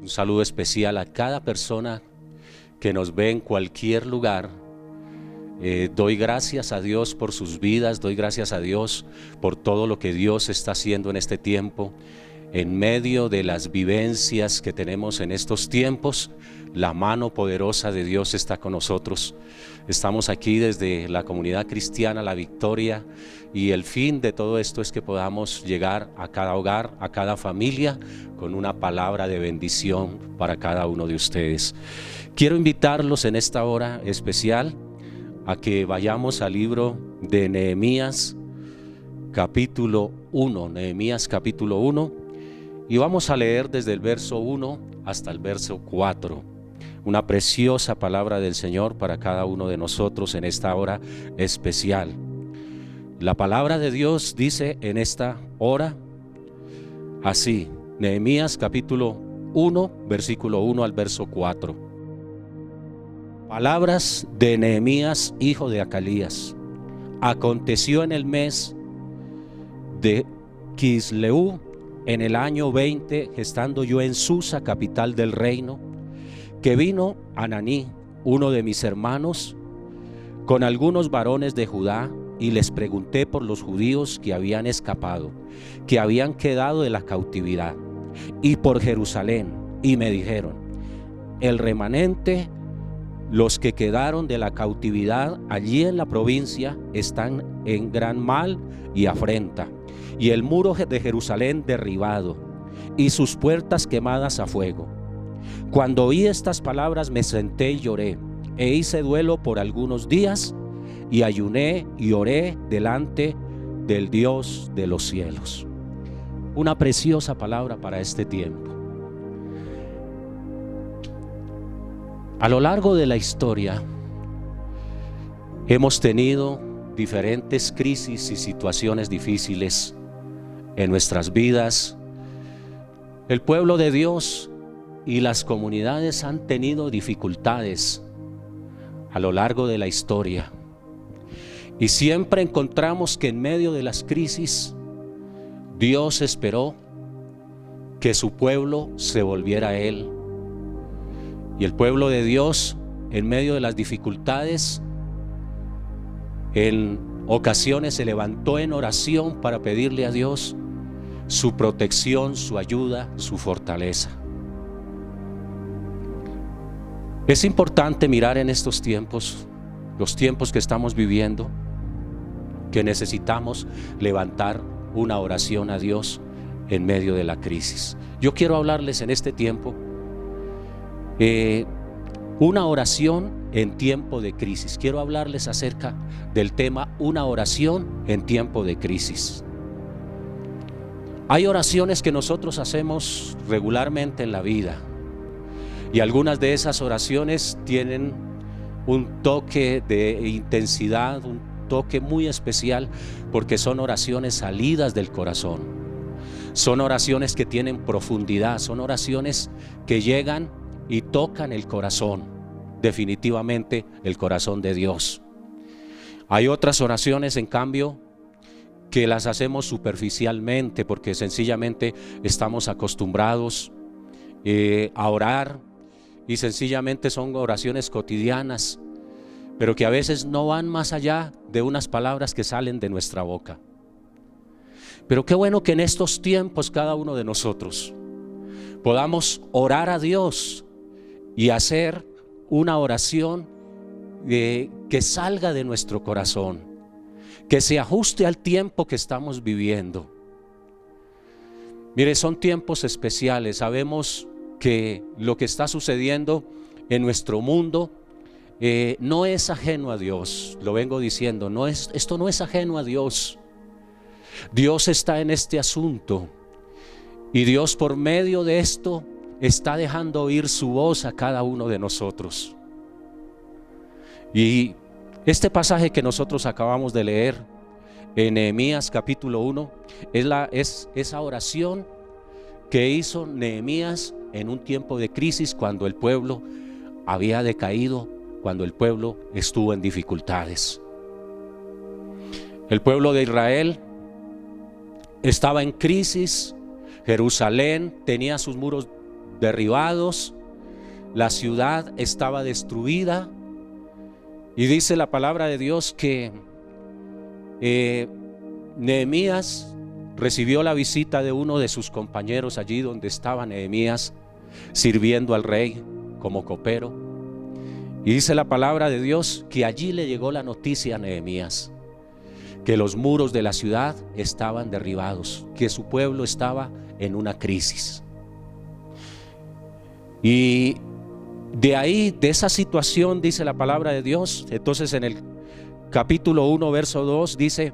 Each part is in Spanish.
Un saludo especial a cada persona que nos ve en cualquier lugar. Doy gracias a Dios por sus vidas, doy gracias a Dios por todo lo que Dios está haciendo en este tiempo. En medio de las vivencias que tenemos en estos tiempos, la mano poderosa de Dios está con nosotros. Estamos aquí desde la comunidad cristiana La Victoria y el fin de todo esto es que podamos llegar a cada hogar, a cada familia con una palabra de bendición para cada uno de ustedes. Quiero invitarlos en esta hora especial a que vayamos al libro de Nehemías capítulo 1, Nehemías capítulo 1, y vamos a leer desde el verso 1 hasta el verso 4. Una preciosa palabra del Señor para cada uno de nosotros en esta hora especial. La palabra de Dios dice en esta hora así, Nehemías capítulo 1, versículo 1 al verso 4. Palabras de Nehemías, hijo de Acalías. Aconteció en el mes de Quisleu, en el año 20, estando yo en Susa, capital del reino, que vino Ananí, uno de mis hermanos, con algunos varones de Judá, y les pregunté por los judíos que habían escapado, que habían quedado de la cautividad, y por Jerusalén, y me dijeron: el remanente, los que quedaron de la cautividad allí en la provincia, están en gran mal y afrenta, y el muro de Jerusalén derribado, y sus puertas quemadas a fuego. Cuando oí estas palabras me senté y lloré, e hice duelo por algunos días, y ayuné y oré delante del Dios de los cielos. Una preciosa palabra para este tiempo. A lo largo de la historia hemos tenido diferentes crisis y situaciones difíciles en nuestras vidas. El pueblo de Dios y las comunidades han tenido dificultades a lo largo de la historia. Y siempre encontramos que en medio de las crisis, Dios esperó que su pueblo se volviera a Él. Y el pueblo de Dios, en medio de las dificultades, en ocasiones se levantó en oración para pedirle a Dios su protección, su ayuda, su fortaleza. Es importante mirar en estos tiempos, los tiempos que estamos viviendo, que necesitamos levantar una oración a Dios en medio de la crisis. Yo quiero hablarles en este tiempo una oración en tiempo de crisis. Quiero hablarles acerca del tema una oración en tiempo de crisis. Hay oraciones que nosotros hacemos regularmente en la vida, y algunas de esas oraciones tienen un toque de intensidad, un toque muy especial, porque son oraciones salidas del corazón. Son oraciones que tienen profundidad, son oraciones que llegan y tocan el corazón, definitivamente el corazón de Dios. Hay otras oraciones, en cambio, que las hacemos superficialmente, porque sencillamente estamos acostumbrados a orar, y sencillamente son oraciones cotidianas, pero que a veces no van más allá de unas palabras que salen de nuestra boca. Pero qué bueno que en estos tiempos cada uno de nosotros podamos orar a Dios y hacer una oración que salga de nuestro corazón, que se ajuste al tiempo que estamos viviendo. Mire, son tiempos especiales. Sabemos que lo que está sucediendo en nuestro mundo no es ajeno a Dios. Lo vengo diciendo, esto no es ajeno a Dios. Dios está en este asunto, y Dios, por medio de esto, está dejando oír su voz a cada uno de nosotros. Y este pasaje que nosotros acabamos de leer en Nehemías capítulo 1 es esa oración que hizo Nehemías en un tiempo de crisis, cuando el pueblo había decaído, cuando el pueblo estuvo en dificultades. El pueblo de Israel estaba en crisis. Jerusalén tenía sus muros derribados, la ciudad estaba destruida. Y dice la palabra de Dios que Nehemías recibió la visita de uno de sus compañeros allí donde estaba Nehemías sirviendo al rey como copero. Y dice la palabra de Dios que allí le llegó la noticia a Nehemías que los muros de la ciudad estaban derribados, que su pueblo estaba en una crisis. Y de ahí, de esa situación, dice la palabra de Dios, entonces en el capítulo 1, verso 2 dice: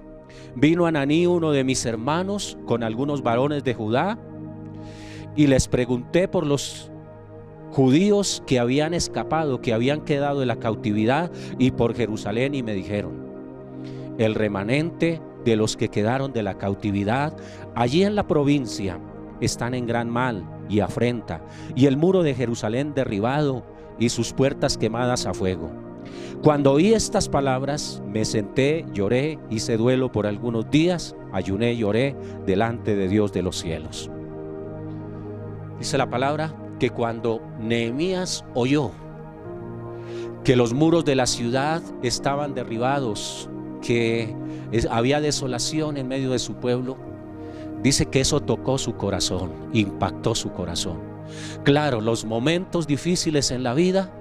vino Ananí, uno de mis hermanos, con algunos varones de Judá, y les pregunté por los judíos que habían escapado, que habían quedado en la cautividad, y por Jerusalén, y me dijeron: el remanente de los que quedaron de la cautividad allí en la provincia están en gran mal y afrenta, y el muro de Jerusalén derribado y sus puertas quemadas a fuego. Cuando oí estas palabras, me senté, lloré, hice duelo por algunos días, ayuné y lloré delante de Dios de los cielos. Dice la palabra que cuando Nehemías oyó que los muros de la ciudad estaban derribados, que había desolación en medio de su pueblo, dice que eso tocó su corazón, impactó su corazón. Claro, los momentos difíciles en la vida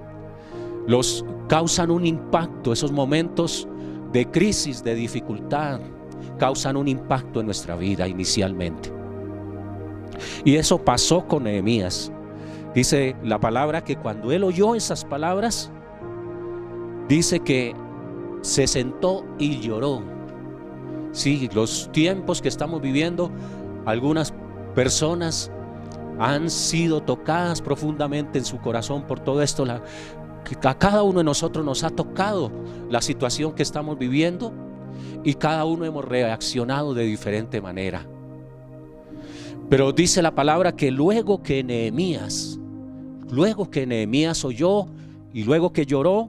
los causan un impacto. Esos momentos de crisis, de dificultad, causan un impacto en nuestra vida inicialmente. Y eso pasó con Nehemías. Dice la palabra que cuando él oyó esas palabras, dice que se sentó y lloró. Sí, los tiempos que estamos viviendo, algunas personas han sido tocadas profundamente en su corazón por todo esto. Que a cada uno de nosotros nos ha tocado la situación que estamos viviendo, y cada uno hemos reaccionado de diferente manera. Pero dice la palabra que luego que Nehemías oyó y luego que lloró,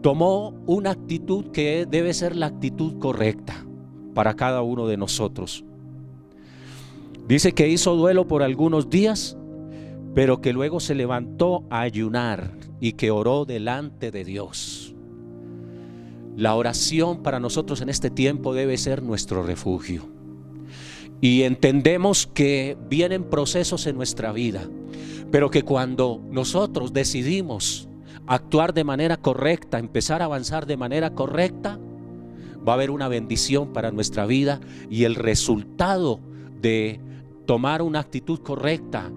tomó una actitud que debe ser la actitud correcta para cada uno de nosotros. Dice que hizo duelo por algunos días, pero que luego se levantó a ayunar y que oró delante de Dios. La oración para nosotros en este tiempo debe ser nuestro refugio. Y entendemos que vienen procesos en nuestra vida, pero que cuando nosotros decidimos actuar de manera correcta, empezar a avanzar de manera correcta, va a haber una bendición para nuestra vida, y el resultado de tomar una actitud correcta,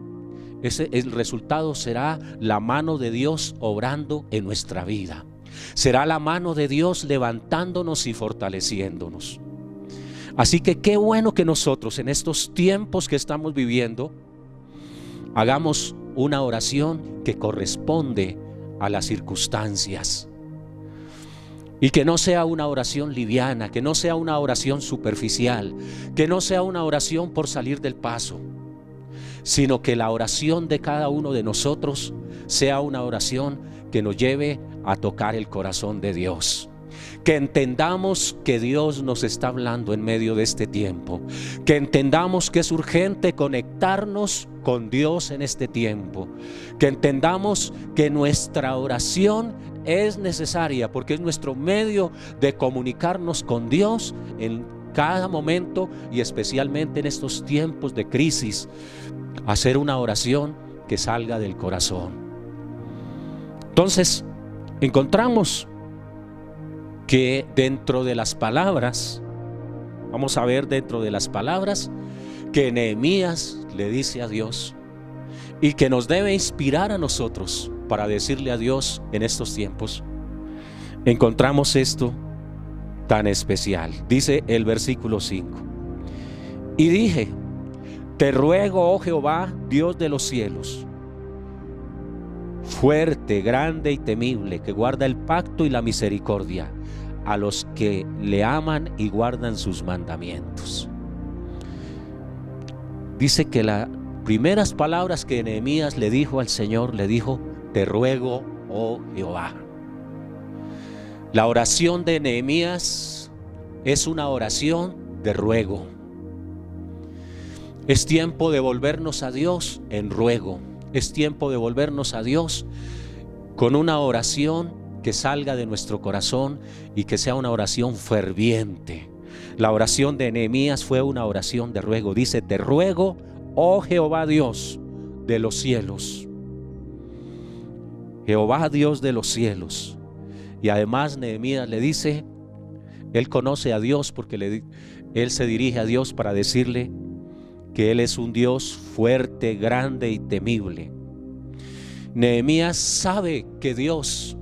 el resultado será la mano de Dios obrando en nuestra vida. Será la mano de Dios levantándonos y fortaleciéndonos. Así que qué bueno que nosotros en estos tiempos que estamos viviendo hagamos una oración que corresponde a las circunstancias, y que no sea una oración liviana, que no sea una oración superficial, que no sea una oración por salir del paso, sino que la oración de cada uno de nosotros sea una oración que nos lleve a tocar el corazón de Dios. Que entendamos que Dios nos está hablando en medio de este tiempo, que entendamos que es urgente conectarnos con Dios en este tiempo, que entendamos que nuestra oración es necesaria porque es nuestro medio de comunicarnos con Dios en cada momento, y especialmente en estos tiempos de crisis, hacer una oración que salga del corazón. Entonces encontramos que dentro de las palabras, vamos a ver dentro de las palabras que Nehemías le dice a Dios, y que nos debe inspirar a nosotros para decirle a Dios en estos tiempos, encontramos esto tan especial. Dice el versículo 5: y dije, te ruego, oh Jehová, Dios de los cielos, fuerte, grande y temible, que guarda el pacto y la misericordia a los que le aman y guardan sus mandamientos. Dice que las primeras palabras que Nehemías le dijo al Señor, le dijo, te ruego, oh Jehová. La oración de Nehemías es una oración de ruego. Es tiempo de volvernos a Dios en ruego. Es tiempo de volvernos a Dios con una oración que salga de nuestro corazón y que sea una oración ferviente. La oración de Nehemías fue una oración de ruego. Dice: te ruego, oh Jehová Dios de los cielos. Jehová Dios de los cielos. Y además Nehemías le dice, él conoce a Dios porque él se dirige a Dios para decirle que Él es un Dios fuerte, grande y temible. Nehemías sabe que Dios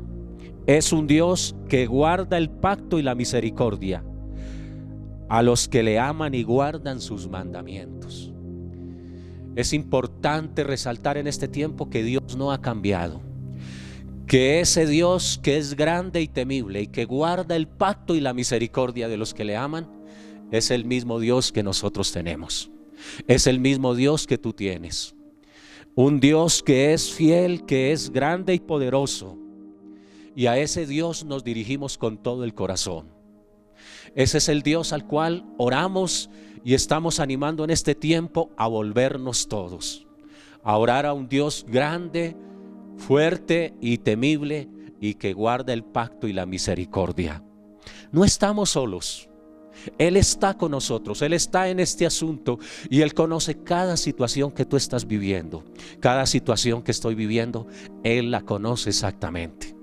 es un Dios que guarda el pacto y la misericordia a los que le aman y guardan sus mandamientos. Es importante resaltar en este tiempo que Dios no ha cambiado, que ese Dios que es grande y temible y que guarda el pacto y la misericordia de los que le aman, es el mismo Dios que nosotros tenemos. Es el mismo Dios que tú tienes. Un Dios que es fiel, que es grande y poderoso. Y a ese Dios nos dirigimos con todo el corazón. Ese es el Dios al cual oramos y estamos animando en este tiempo a volvernos todos. A orar a un Dios grande, fuerte y temible y que guarda el pacto y la misericordia. No estamos solos. Él está con nosotros, Él está en este asunto y Él conoce cada situación que tú estás viviendo. Cada situación que estoy viviendo, Él la conoce exactamente.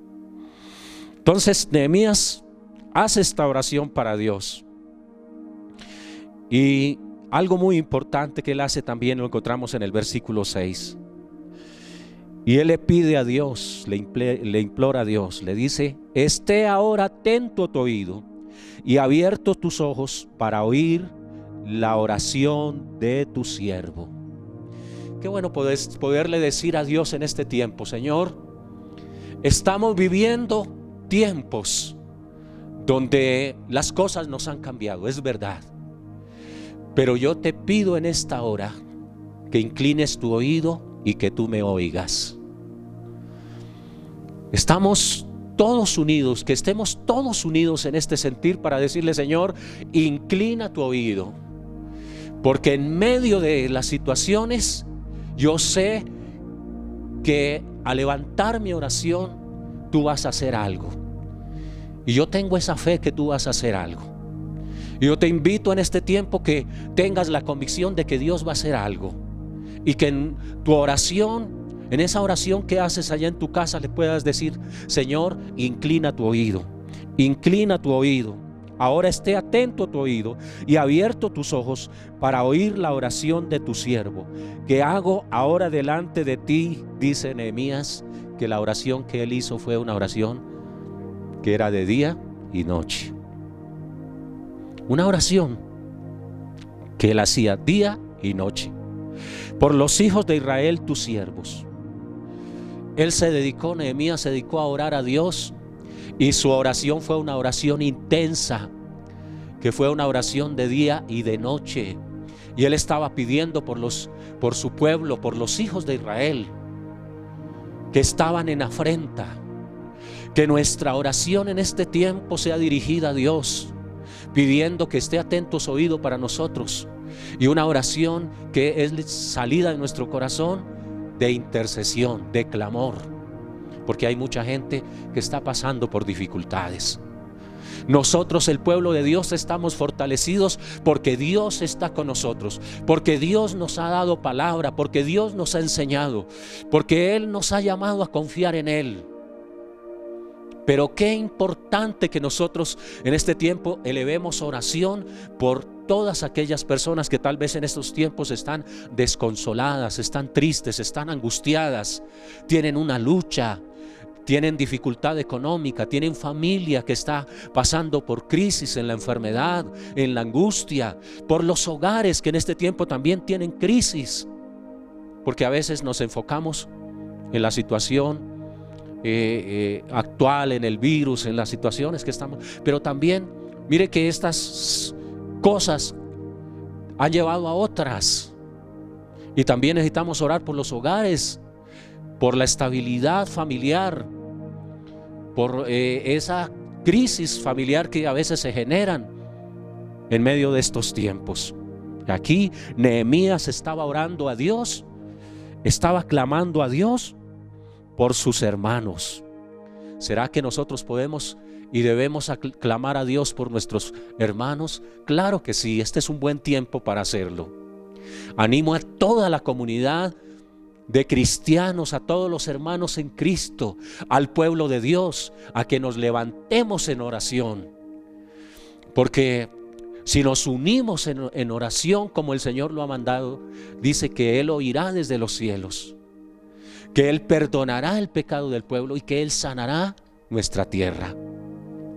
Entonces Nehemías hace esta oración para Dios. Y algo muy importante que Él hace también lo encontramos en el versículo 6. Y Él le pide a Dios, le implora a Dios, le dice: esté ahora atento a tu oído y abiertos tus ojos para oír la oración de tu siervo. Qué bueno poderle decir a Dios en este tiempo: Señor, estamos viviendo tiempos donde las cosas nos han cambiado, es verdad. Pero yo te pido en esta hora que inclines tu oído y que tú me oigas. Estamos todos unidos, que estemos todos unidos en este sentir para decirle: Señor, inclina tu oído, porque en medio de las situaciones yo sé que al levantar mi oración tú vas a hacer algo, y yo tengo esa fe que tú vas a hacer algo. Y yo te invito en este tiempo que tengas la convicción de que Dios va a hacer algo, y que en tu oración, en esa oración que haces allá en tu casa, le puedas decir: Señor, inclina tu oído, inclina tu oído. Ahora esté atento a tu oído y abierto tus ojos para oír la oración de tu siervo, que hago ahora delante de ti. Dice Nehemías que la oración que él hizo fue una oración que era de día y noche. Una oración que él hacía día y noche por los hijos de Israel, tus siervos. Él se dedicó, Nehemías se dedicó a orar a Dios, y su oración fue una oración intensa, que fue una oración de día y de noche. Y él estaba pidiendo por su pueblo, por los hijos de Israel, que estaban en afrenta. Que nuestra oración en este tiempo sea dirigida a Dios, pidiendo que esté atento su oído para nosotros, y una oración que es salida de nuestro corazón de intercesión, de clamor, porque hay mucha gente que está pasando por dificultades. Nosotros, el pueblo de Dios, estamos fortalecidos porque Dios está con nosotros, porque Dios nos ha dado palabra, porque Dios nos ha enseñado, porque Él nos ha llamado a confiar en Él. Pero qué importante que nosotros en este tiempo elevemos oración por todas aquellas personas que tal vez en estos tiempos están desconsoladas, están tristes, están angustiadas, tienen una lucha, tienen dificultad económica, tienen familia que está pasando por crisis, en la enfermedad, en la angustia, por los hogares que en este tiempo también tienen crisis, porque a veces nos enfocamos en la situación actual, en el virus, en las situaciones que estamos, pero también mire que estas cosas han llevado a otras, y también necesitamos orar por los hogares, por la estabilidad familiar, por esa crisis familiar que a veces se generan en medio de estos tiempos. Aquí Nehemías estaba orando a Dios, estaba clamando a Dios por sus hermanos. ¿Será que nosotros podemos y debemos clamar a Dios por nuestros hermanos? Claro que sí, este es un buen tiempo para hacerlo. Animo a toda la comunidad de cristianos, a todos los hermanos en Cristo, al pueblo de Dios, a que nos levantemos en oración. Porque si nos unimos en oración como el Señor lo ha mandado, dice que Él oirá desde los cielos, que Él perdonará el pecado del pueblo y que Él sanará nuestra tierra.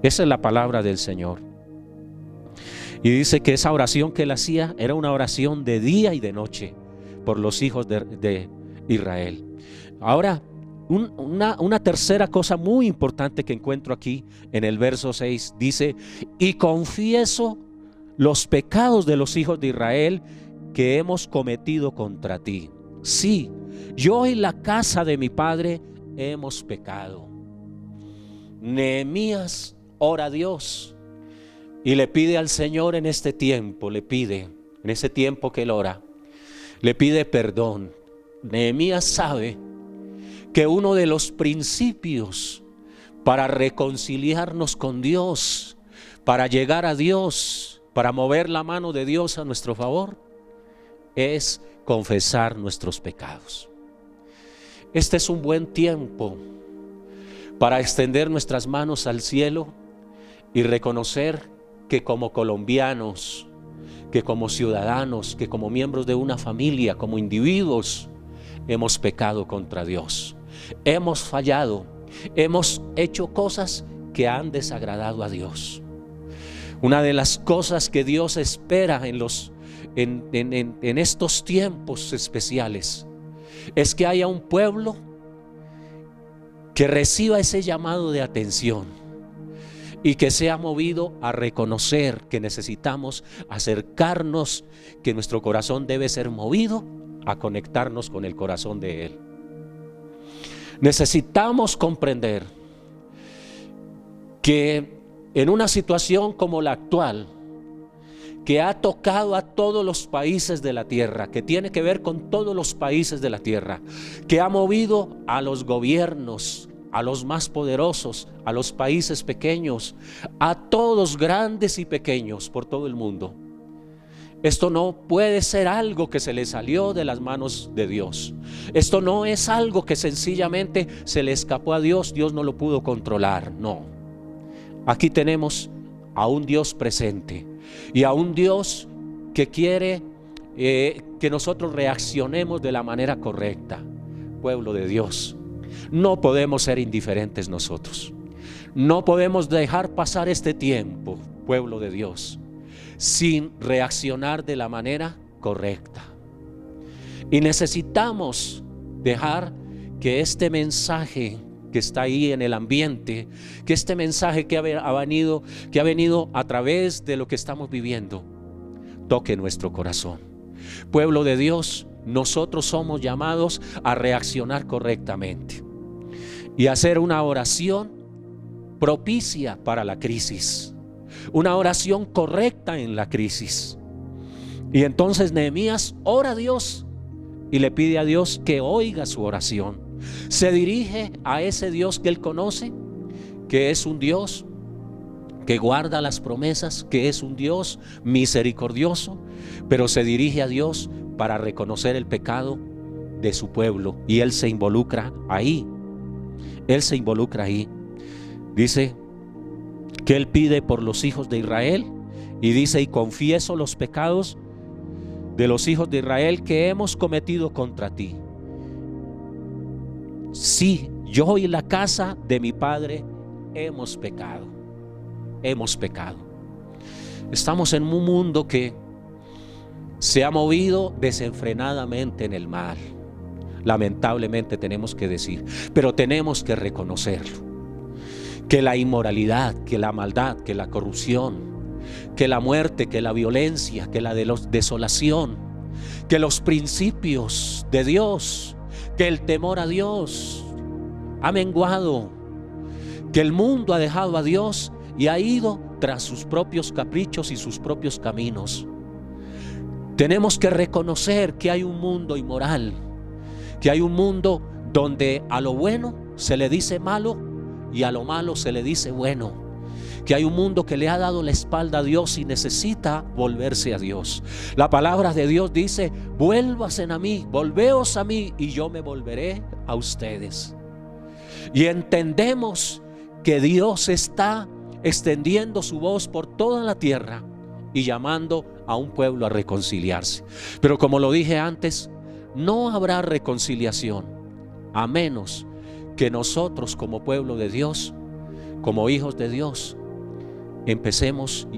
Esa es la palabra del Señor. Y dice que esa oración que Él hacía era una oración de día y de noche por los hijos de Israel. Ahora, una tercera cosa muy importante que encuentro aquí en el verso 6 dice: y confieso los pecados de los hijos de Israel que hemos cometido contra ti. Sí, yo y la casa de mi padre hemos pecado. Nehemías ora a Dios y le pide al Señor en este tiempo, en ese tiempo que él ora, le pide perdón. Nehemías sabe que uno de los principios para reconciliarnos con Dios, para llegar a Dios, para mover la mano de Dios a nuestro favor, es confesar nuestros pecados. Este es un buen tiempo para extender nuestras manos al cielo y reconocer que como colombianos, que como ciudadanos, que como miembros de una familia, como individuos, hemos pecado contra Dios. Hemos fallado, hemos hecho cosas que han desagradado a Dios. Una de las cosas que Dios espera en estos tiempos especiales es que haya un pueblo que reciba ese llamado de atención y que sea movido a reconocer que necesitamos acercarnos, que nuestro corazón debe ser movido a conectarnos con el corazón de Él. Necesitamos comprender que en una situación como la actual, que ha tocado a todos los países de la tierra, que tiene que ver con todos los países de la tierra, que ha movido a los gobiernos, a los más poderosos, a los países pequeños, a todos grandes y pequeños por todo el mundo. Esto no puede ser algo que se le salió de las manos de Dios. Esto no es algo que sencillamente se le escapó a Dios, Dios no lo pudo controlar, no. Aquí tenemos a un Dios presente y a un Dios que quiere que nosotros reaccionemos de la manera correcta. Pueblo de Dios, no podemos ser indiferentes nosotros. No podemos dejar pasar este tiempo, pueblo de Dios, sin reaccionar de la manera correcta. Y necesitamos dejar que este mensaje que está ahí en el ambiente, que este mensaje que ha venido a través de lo que estamos viviendo, toque nuestro corazón. Pueblo de Dios, nosotros somos llamados a reaccionar correctamente y hacer una oración propicia para la crisis, una oración correcta en la crisis. Y entonces Nehemías ora a Dios y le pide a Dios que oiga su oración. Se dirige a ese Dios que él conoce, que es un Dios que guarda las promesas, que es un Dios misericordioso, pero se dirige a Dios para reconocer el pecado de su pueblo y él se involucra ahí. Él se involucra ahí. Dice que él pide por los hijos de Israel y dice: y confieso los pecados de los hijos de Israel que hemos cometido contra ti. Sí, yo y la casa de mi padre hemos pecado. Hemos pecado. Estamos en un mundo que se ha movido desenfrenadamente en el mal. Lamentablemente tenemos que decir, pero tenemos que reconocerlo. Que la inmoralidad, que la maldad, que la corrupción, que la muerte, que la violencia, que la desolación, que los principios de Dios, que el temor a Dios ha menguado, que el mundo ha dejado a Dios y ha ido tras sus propios caprichos y sus propios caminos. Tenemos que reconocer que hay un mundo inmoral, que hay un mundo donde a lo bueno se le dice malo y a lo malo se le dice bueno, que hay un mundo que le ha dado la espalda a Dios y necesita volverse a Dios. La palabra de Dios dice: vuélvasen a mí, volveos a mí y yo me volveré a ustedes. Y entendemos que Dios está extendiendo su voz por toda la tierra y llamando a un pueblo a reconciliarse. Pero como lo dije antes, no habrá reconciliación a menos que nosotros, como pueblo de Dios, como hijos de Dios, empecemos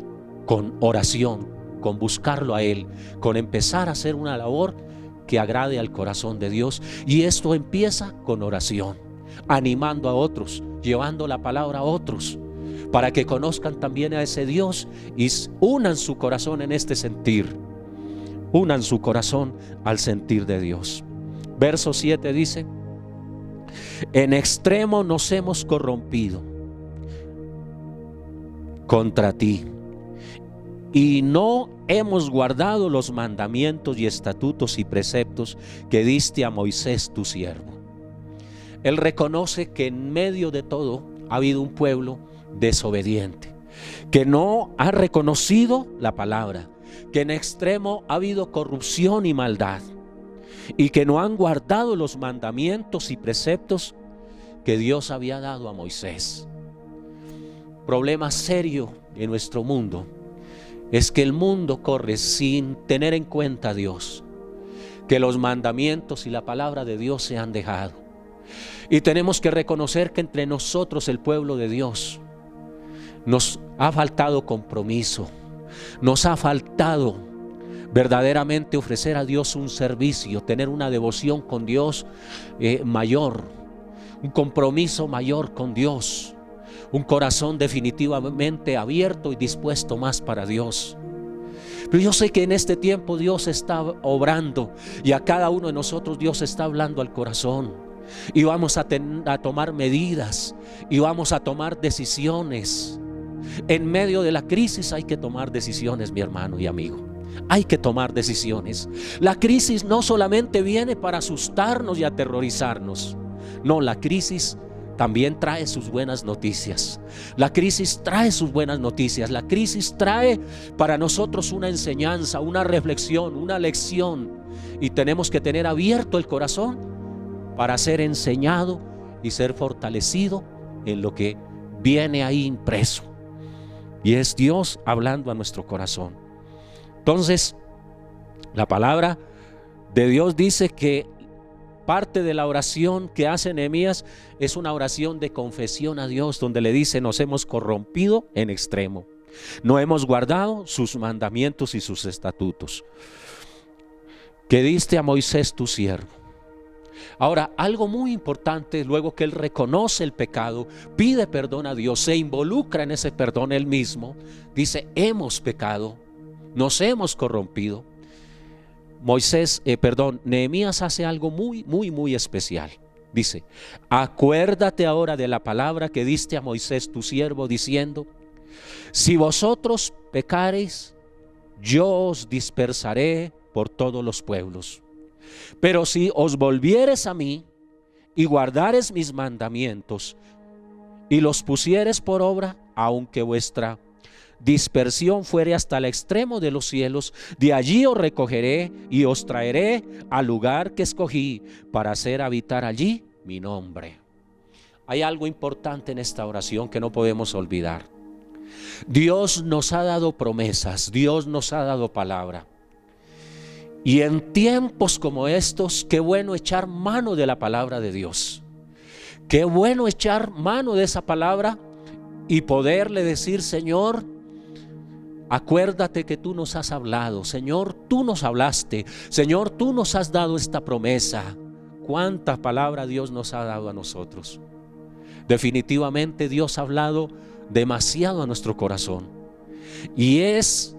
con oración, con buscarlo a Él, con empezar a hacer una labor que agrade al corazón de Dios. Y esto empieza con oración, animando a otros, llevando la palabra a otros, para que conozcan también a ese Dios y unan su corazón en este sentir, unan su corazón al sentir de Dios. Verso 7 dice: en extremo nos hemos corrompido contra ti y no hemos guardado los mandamientos y estatutos y preceptos que diste a Moisés tu siervo. Él reconoce que en medio de todo ha habido un pueblo desobediente, que no ha reconocido la palabra, que en extremo ha habido corrupción y maldad, y que no han guardado los mandamientos y preceptos que Dios había dado a Moisés. Problema serio en nuestro mundo es que el mundo corre sin tener en cuenta a Dios, que los mandamientos y la palabra de Dios se han dejado. Y tenemos que reconocer que entre nosotros, el pueblo de Dios, nos ha faltado compromiso, nos ha faltado verdaderamente ofrecer a Dios un servicio, tener una devoción con Dios mayor, un compromiso mayor con Dios, un corazón definitivamente abierto y dispuesto más para Dios. Pero yo sé que en este tiempo Dios está obrando y a cada uno de nosotros Dios está hablando al corazón, y vamos a tomar medidas y vamos a tomar decisiones. En medio de la crisis hay que tomar decisiones, mi hermano y amigo. Hay que tomar decisiones. La crisis no solamente viene para asustarnos y aterrorizarnos. No, la crisis también trae sus buenas noticias. La crisis trae sus buenas noticias. La crisis trae para nosotros una enseñanza, una reflexión, una lección. Y tenemos que tener abierto el corazón para ser enseñado y ser fortalecido en lo que viene ahí impreso. Y es Dios hablando a nuestro corazón. Entonces, la palabra de Dios dice que parte de la oración que hace Nehemías es una oración de confesión a Dios, donde le dice: nos hemos corrompido en extremo, no hemos guardado sus mandamientos y sus estatutos que diste a Moisés tu siervo. Ahora, algo muy importante, luego que él reconoce el pecado, pide perdón a Dios, se involucra en ese perdón él mismo, dice: hemos pecado, nos hemos corrompido. Nehemías hace algo muy especial. Dice: acuérdate ahora de la palabra que diste a Moisés tu siervo, diciendo: si vosotros pecareis, yo os dispersaré por todos los pueblos. Pero si os volvieres a mí y guardares mis mandamientos y los pusieres por obra, aunque vuestra dispersión fuere hasta el extremo de los cielos, de allí os recogeré y os traeré al lugar que escogí para hacer habitar allí mi nombre. Hay algo importante en esta oración que no podemos olvidar. Dios nos ha dado promesas, Dios nos ha dado palabra. Y en tiempos como estos, qué bueno echar mano de la palabra de Dios. Qué bueno echar mano de esa palabra y poderle decir: Señor, acuérdate que tú nos has hablado. Señor, tú nos hablaste. Señor, tú nos has dado esta promesa. ¿Cuánta palabra Dios nos ha dado a nosotros? Definitivamente Dios ha hablado demasiado a nuestro corazón. Y es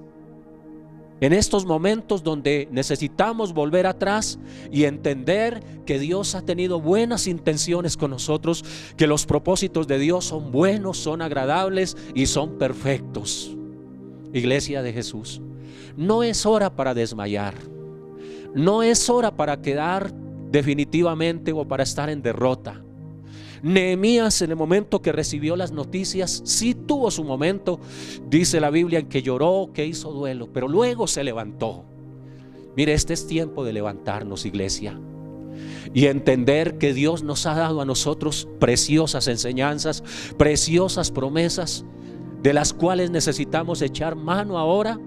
en estos momentos donde necesitamos volver atrás y entender que Dios ha tenido buenas intenciones con nosotros, que los propósitos de Dios son buenos, son agradables y son perfectos. Iglesia de Jesús, no es hora para desmayar, no es hora para quedar definitivamente o para estar en derrota. Nehemías, en el momento que recibió las noticias, sí tuvo su momento, dice la Biblia, en que lloró, que hizo duelo, pero luego se levantó. Mire, este es tiempo de levantarnos, iglesia, y entender que Dios nos ha dado a nosotros preciosas enseñanzas, preciosas promesas, de las cuales necesitamos echar mano ahora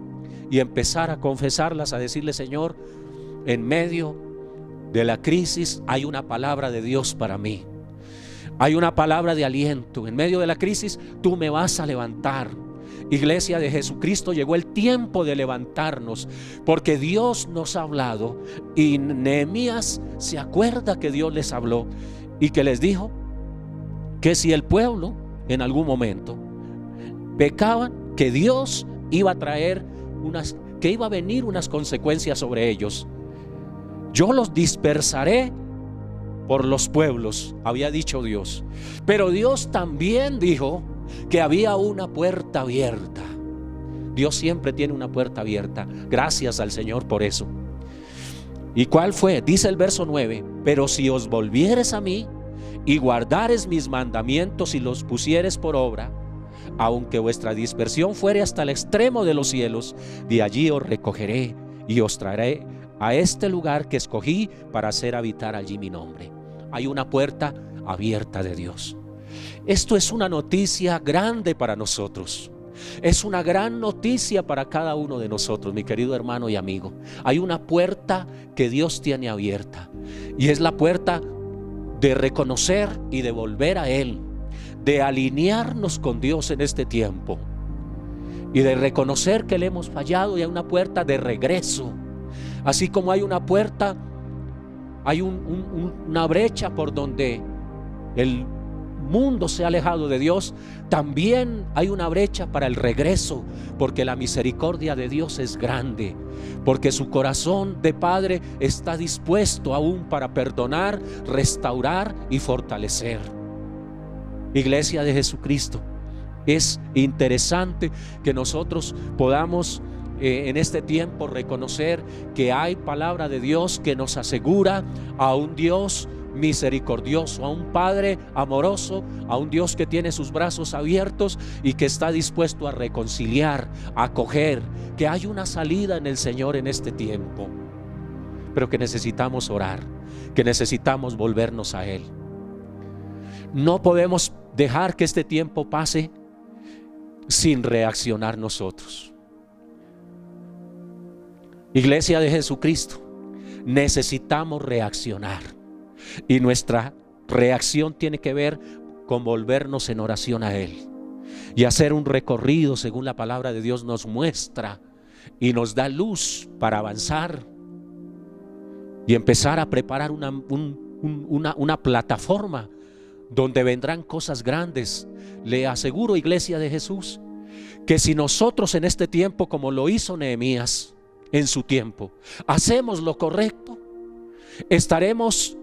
y empezar a confesarlas, a decirle: Señor, en medio de la crisis hay una palabra de Dios para mí. Hay una palabra de aliento. En medio de la crisis tú me vas a levantar. Iglesia de Jesucristo, llegó el tiempo de levantarnos, porque Dios nos ha hablado. Y Nehemías se acuerda que Dios les habló y que les dijo que si el pueblo en algún momento pecaban, que Dios iba a traer que iba a venir unas consecuencias sobre ellos. Yo los dispersaré por los pueblos, había dicho Dios. Pero Dios también dijo que había una puerta abierta. Dios siempre tiene una puerta abierta. Gracias al Señor por eso. ¿Y cuál fue? Dice el verso 9: pero si os volvieres a mí y guardares mis mandamientos y los pusieres por obra, aunque vuestra dispersión fuere hasta el extremo de los cielos, de allí os recogeré y os traeré a este lugar que escogí para hacer habitar allí mi nombre. Hay una puerta abierta de Dios. Esto es una noticia grande para nosotros. Es una gran noticia para cada uno de nosotros, mi querido hermano y amigo. Hay una puerta que Dios tiene abierta, y es la puerta de reconocer y de volver a Él, de alinearnos con Dios en este tiempo y de reconocer que le hemos fallado. Y hay una puerta de regreso. Así como hay una puerta, hay una brecha por donde el mundo se ha alejado de Dios, también hay una brecha para el regreso, porque la misericordia de Dios es grande, porque su corazón de Padre está dispuesto aún para perdonar, restaurar y fortalecer. Iglesia de Jesucristo, es interesante que nosotros podamos en este tiempo reconocer que hay palabra de Dios que nos asegura a un Dios misericordioso, a un Padre amoroso, a un Dios que tiene sus brazos abiertos y que está dispuesto a reconciliar, a acoger, que hay una salida en el Señor en este tiempo, pero que necesitamos orar, que necesitamos volvernos a Él. No podemos dejar que este tiempo pase sin reaccionar nosotros. Iglesia de Jesucristo, necesitamos reaccionar, y nuestra reacción tiene que ver con volvernos en oración a Él y hacer un recorrido según la palabra de Dios nos muestra y nos da luz para avanzar y empezar a preparar una plataforma donde vendrán cosas grandes. Le aseguro, iglesia de Jesús, que si nosotros en este tiempo, como lo hizo Nehemías en su tiempo, hacemos lo correcto, estaremos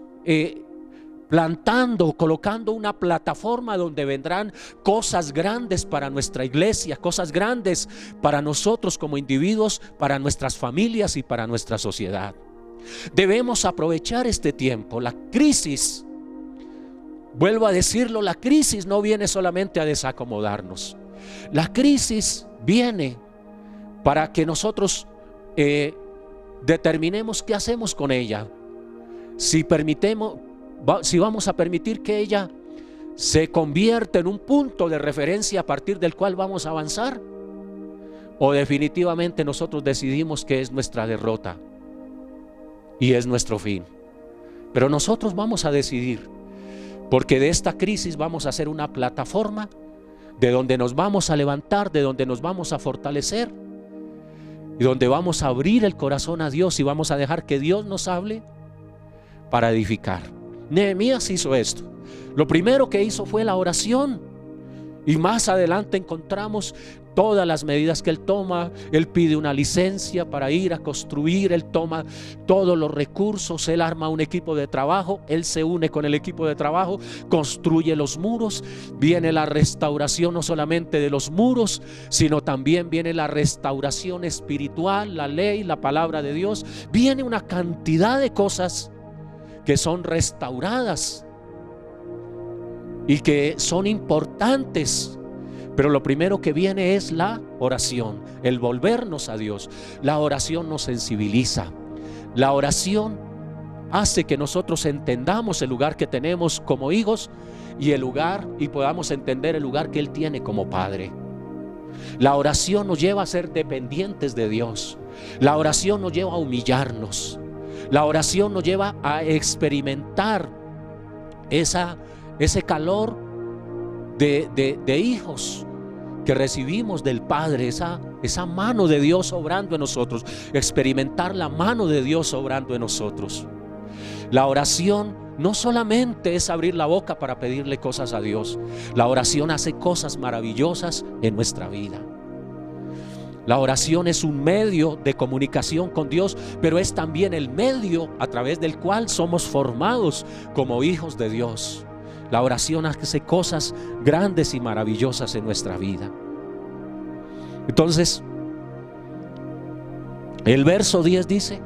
plantando, colocando una plataforma donde vendrán cosas grandes para nuestra iglesia, cosas grandes para nosotros como individuos, para nuestras familias y para nuestra sociedad. Debemos aprovechar este tiempo. La crisis, vuelvo a decirlo, la crisis no viene solamente a desacomodarnos. La crisis viene para que nosotros determinemos qué hacemos con ella. Si vamos a permitir que ella se convierta en un punto de referencia a partir del cual vamos a avanzar, o definitivamente nosotros decidimos que es nuestra derrota y es nuestro fin. Pero nosotros vamos a decidir, porque de esta crisis vamos a hacer una plataforma de donde nos vamos a levantar, de donde nos vamos a fortalecer y donde vamos a abrir el corazón a Dios y vamos a dejar que Dios nos hable para edificar. Nehemías hizo esto. Lo primero que hizo fue la oración, y más adelante encontramos todas las medidas que Él toma. Él pide una licencia para ir a construir, Él toma todos los recursos, Él arma un equipo de trabajo, Él se une con el equipo de trabajo, construye los muros. Viene la restauración no solamente de los muros, sino también viene la restauración espiritual, la ley, la palabra de Dios. Viene una cantidad de cosas que son restauradas y que son importantes. Pero lo primero que viene es la oración, el volvernos a Dios. La oración nos sensibiliza. La oración hace que nosotros entendamos el lugar que tenemos como hijos y podamos entender el lugar que Él tiene como Padre. La oración nos lleva a ser dependientes de Dios. La oración nos lleva a humillarnos. La oración nos lleva a experimentar ese calor de hijos que recibimos del Padre, esa mano de Dios obrando en nosotros, experimentar la mano de Dios obrando en nosotros. La oración no solamente es abrir la boca para pedirle cosas a Dios. La oración hace cosas maravillosas en nuestra vida. La oración es un medio de comunicación con Dios, pero es también el medio a través del cual somos formados como hijos de Dios. La oración hace cosas grandes y maravillosas en nuestra vida. Entonces, el verso 10 dice: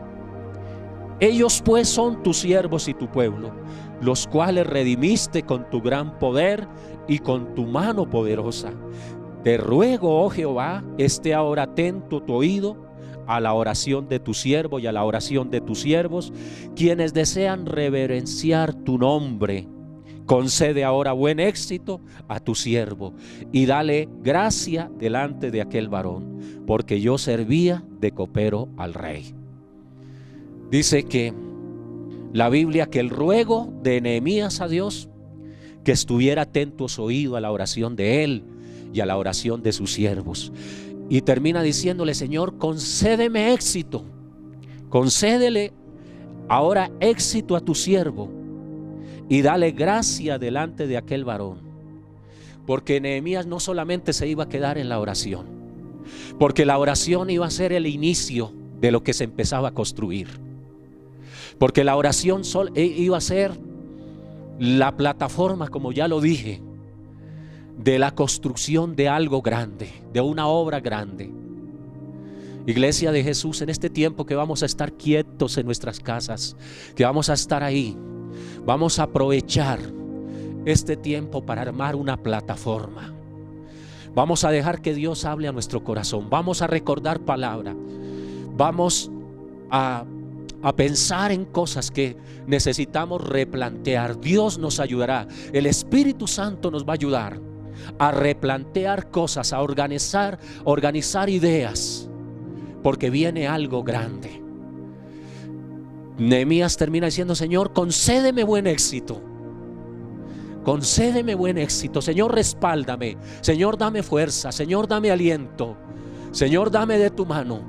ellos pues son tus siervos y tu pueblo, los cuales redimiste con tu gran poder y con tu mano poderosa. Te ruego, oh Jehová, esté ahora atento tu oído a la oración de tu siervo y a la oración de tus siervos, quienes desean reverenciar tu nombre. Concede ahora buen éxito a tu siervo y dale gracia delante de aquel varón, porque yo servía de copero al rey. Dice que la Biblia que el ruego de Nehemías a Dios, que estuviera atento su oído a la oración de él y a la oración de sus siervos. Y termina diciéndole: Señor, concédeme éxito, concédele ahora éxito a tu siervo y dale gracia delante de aquel varón. Porque Nehemías no solamente se iba a quedar en la oración, porque la oración iba a ser el inicio de lo que se empezaba a construir, porque la oración iba a ser la plataforma, como ya lo dije, de la construcción de algo grande, de una obra grande. Iglesia de Jesús, en este tiempo que vamos a estar quietos en nuestras casas, que vamos a estar ahí, vamos a aprovechar este tiempo para armar una plataforma. Vamos a dejar que Dios hable a nuestro corazón. Vamos a recordar palabra. Vamos a pensar en cosas que necesitamos replantear. Dios nos ayudará. El Espíritu Santo nos va a ayudar a replantear cosas, a organizar ideas, porque viene algo grande. Nehemías termina diciendo: Señor, concédeme buen éxito. Concédeme buen éxito. Señor, respáldame. Señor, dame fuerza. Señor, dame aliento. Señor, dame de tu mano,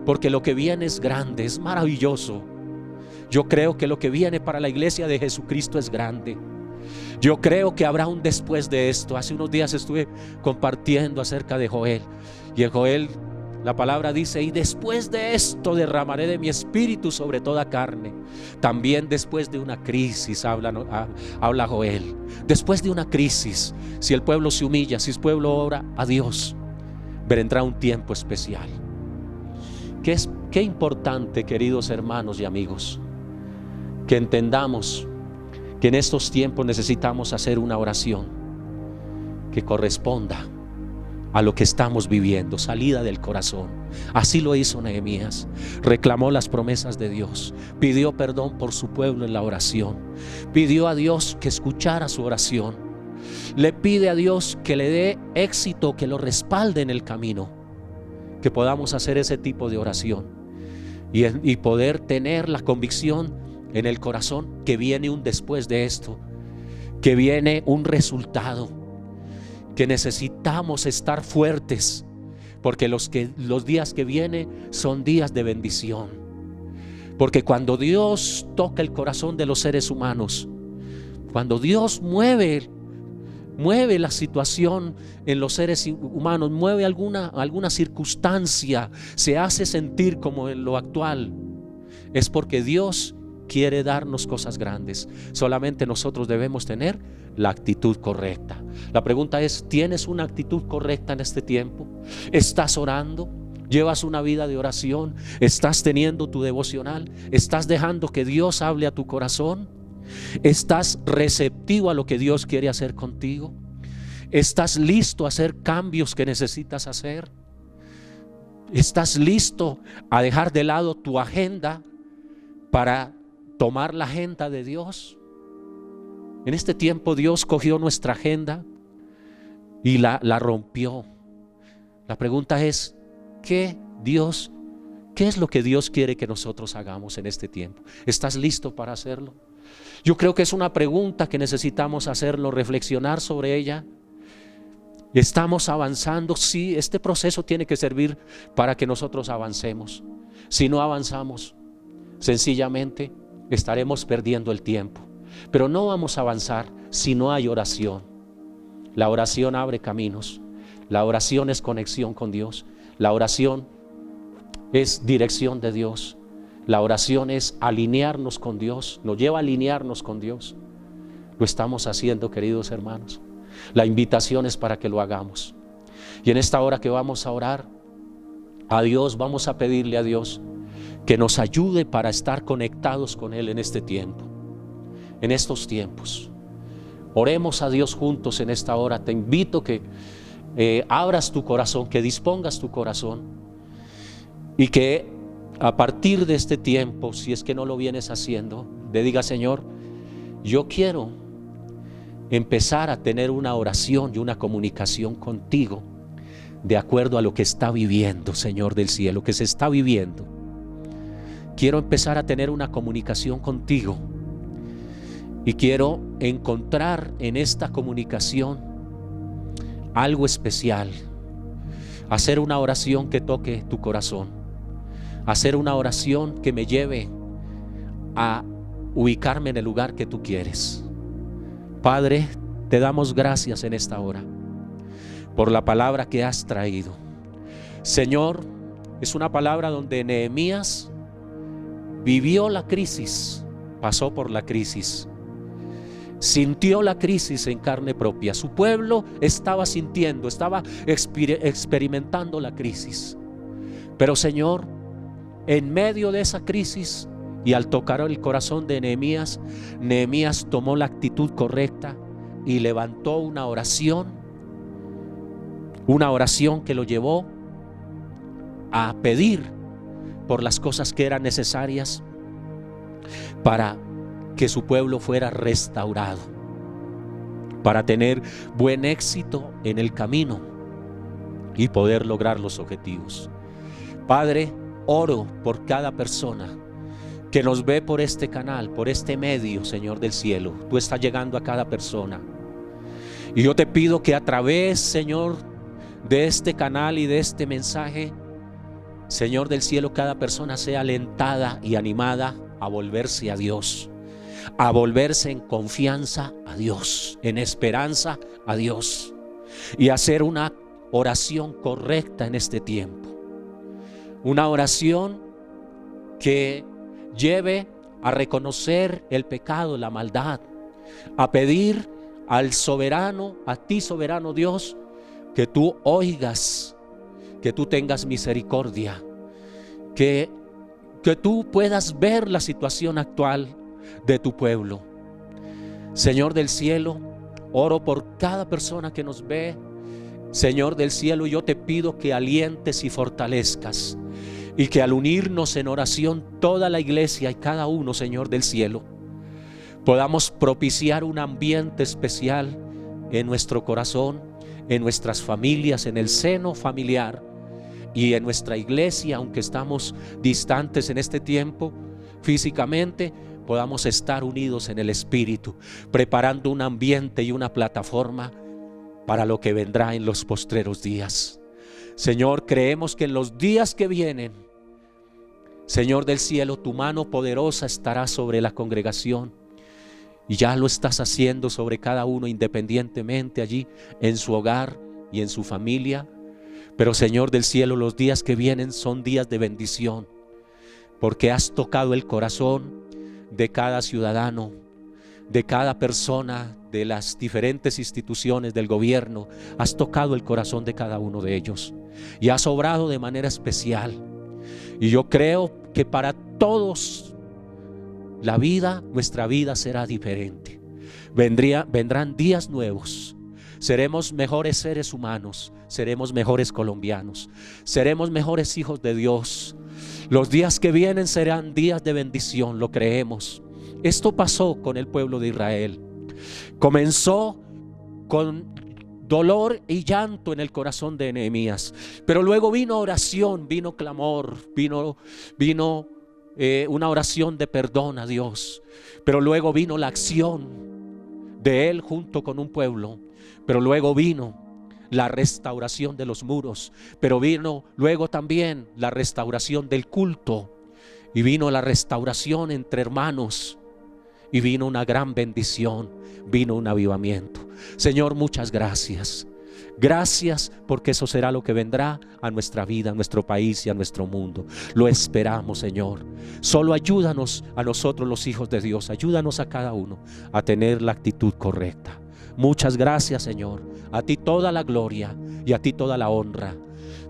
porque lo que viene es grande, es maravilloso. Yo creo que lo que viene para la iglesia de Jesucristo es grande. Yo creo que habrá un después de esto. Hace unos días estuve compartiendo acerca de Joel, y en Joel la palabra dice: y después de esto derramaré de mi espíritu sobre toda carne. También después de una crisis habla Joel. Después de una crisis, si el pueblo se humilla, si el pueblo ora a Dios, vendrá un tiempo especial. Qué importante, queridos hermanos y amigos, que entendamos que en estos tiempos necesitamos hacer una oración que corresponda a lo que estamos viviendo, salida del corazón. Así lo hizo Nehemías. Reclamó las promesas de Dios, pidió perdón por su pueblo en la oración, pidió a Dios que escuchara su oración, le pide a Dios que le dé éxito, que lo respalde en el camino, que podamos hacer ese tipo de oración y poder tener la convicción en el corazón que viene un después de esto, que viene un resultado, que necesitamos estar fuertes, porque los días que vienen son días de bendición. Porque cuando Dios toca el corazón de los seres humanos, cuando Dios mueve mueve la situación en los seres humanos, mueve alguna circunstancia, se hace sentir como en lo actual, es porque Dios quiere darnos cosas grandes. Solamente nosotros debemos tener la actitud correcta. La pregunta es, ¿tienes una actitud correcta en este tiempo? ¿Estás orando? ¿Llevas una vida de oración? ¿Estás teniendo tu devocional? ¿Estás dejando que Dios hable a tu corazón? ¿Estás receptivo a lo que Dios quiere hacer contigo? ¿Estás listo a hacer cambios que necesitas hacer? ¿Estás listo a dejar de lado tu agenda para tomar la agenda de Dios? En este tiempo Dios cogió nuestra agenda y la rompió. La pregunta es, ¿qué es lo que Dios quiere que nosotros hagamos en este tiempo? ¿Estás listo para hacerlo? Yo creo que es una pregunta que necesitamos hacerlo, reflexionar sobre ella. ¿Estamos avanzando? Sí, este proceso tiene que servir para que nosotros avancemos. Si no avanzamos, sencillamente estaremos perdiendo el tiempo. Pero no vamos a avanzar si no hay oración. La oración abre caminos. La oración es conexión con Dios. La oración es dirección de Dios. La oración es alinearnos con Dios. Nos lleva a alinearnos con Dios. Lo estamos haciendo, queridos hermanos. La invitación es para que lo hagamos. Y en esta hora que vamos a orar a Dios, vamos a pedirle a Dios que nos ayude para estar conectados con Él en este tiempo, en estos tiempos. Oremos a Dios juntos en esta hora. Te invito que abras tu corazón, que dispongas tu corazón y que a partir de este tiempo, si es que no lo vienes haciendo, le diga: Señor, yo quiero empezar a tener una oración y una comunicación contigo de acuerdo a lo que está viviendo, Señor del cielo, que se está viviendo. Quiero empezar a tener una comunicación contigo y quiero encontrar en esta comunicación algo especial. Hacer una oración que toque tu corazón, hacer una oración que me lleve a ubicarme en el lugar que tú quieres. Padre, te damos gracias en esta hora por la palabra que has traído. Señor, es una palabra donde Nehemías vivió la crisis, pasó por la crisis, sintió la crisis en carne propia. Su pueblo estaba sintiendo, estaba experimentando la crisis. Pero Señor, en medio de esa crisis y al tocar el corazón de Nehemías, Nehemías tomó la actitud correcta y levantó una oración que lo llevó a pedir por las cosas que eran necesarias para que su pueblo fuera restaurado, para tener buen éxito en el camino y poder lograr los objetivos. Padre, oro por cada persona que nos ve por este canal, por este medio, Señor del cielo. Tú estás llegando a cada persona. Y yo te pido que a través, Señor, de este canal y de este mensaje, Señor del cielo, cada persona sea alentada y animada a volverse a Dios, a volverse en confianza a Dios, en esperanza a Dios, y hacer una oración correcta en este tiempo. Una oración que lleve a reconocer el pecado, la maldad, a pedir al soberano, a ti soberano Dios, que tú oigas, que tú tengas misericordia, que tú puedas ver la situación actual de tu pueblo. Señor del cielo, oro por cada persona que nos ve. Señor del cielo, yo te pido que alientes y fortalezcas, y que al unirnos en oración toda la iglesia y cada uno, Señor del cielo, podamos propiciar un ambiente especial en nuestro corazón, en nuestras familias, en el seno familiar y en nuestra iglesia. Aunque estamos distantes en este tiempo físicamente, podamos estar unidos en el espíritu, preparando un ambiente y una plataforma para lo que vendrá en los postreros días. Señor, creemos que en los días que vienen, Señor del cielo, tu mano poderosa estará sobre la congregación Y ya lo estás haciendo sobre cada uno independientemente allí en su hogar y en su familia. Pero Señor del cielo, los días que vienen son días de bendición, porque has tocado el corazón de cada ciudadano, de cada persona, de las diferentes instituciones del gobierno. Has tocado el corazón de cada uno de ellos y has obrado de manera especial. Y yo creo que para todos nuestra vida será diferente. Vendrán días nuevos. Seremos mejores seres humanos, seremos mejores colombianos, seremos mejores hijos de Dios. Los días que vienen serán días de bendición, lo creemos. Esto pasó con el pueblo de Israel. Comenzó con dolor y llanto en el corazón de Nehemías, pero luego vino oración, vino clamor, vino una oración de perdón a Dios, pero luego vino la acción de él junto con un pueblo, pero luego vino la restauración de los muros, pero vino luego también la restauración del culto, y vino la restauración entre hermanos, y vino una gran bendición, vino un avivamiento. Señor, muchas gracias. Gracias, porque eso será lo que vendrá a nuestra vida, a nuestro país y a nuestro mundo. Lo esperamos, Señor. Solo ayúdanos a nosotros, los hijos de Dios. Ayúdanos a cada uno a tener la actitud correcta. Muchas gracias, Señor. A ti toda la gloria y a ti toda la honra.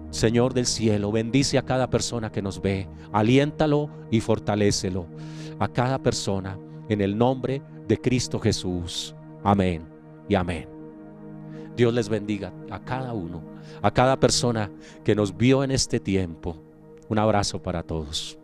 Señor del cielo, bendice a cada persona que nos ve. Aliéntalo y fortalécelo a cada persona, en el nombre de Cristo Jesús. Amén y amén. Dios les bendiga a cada uno, a cada persona que nos vio en este tiempo. Un abrazo para todos.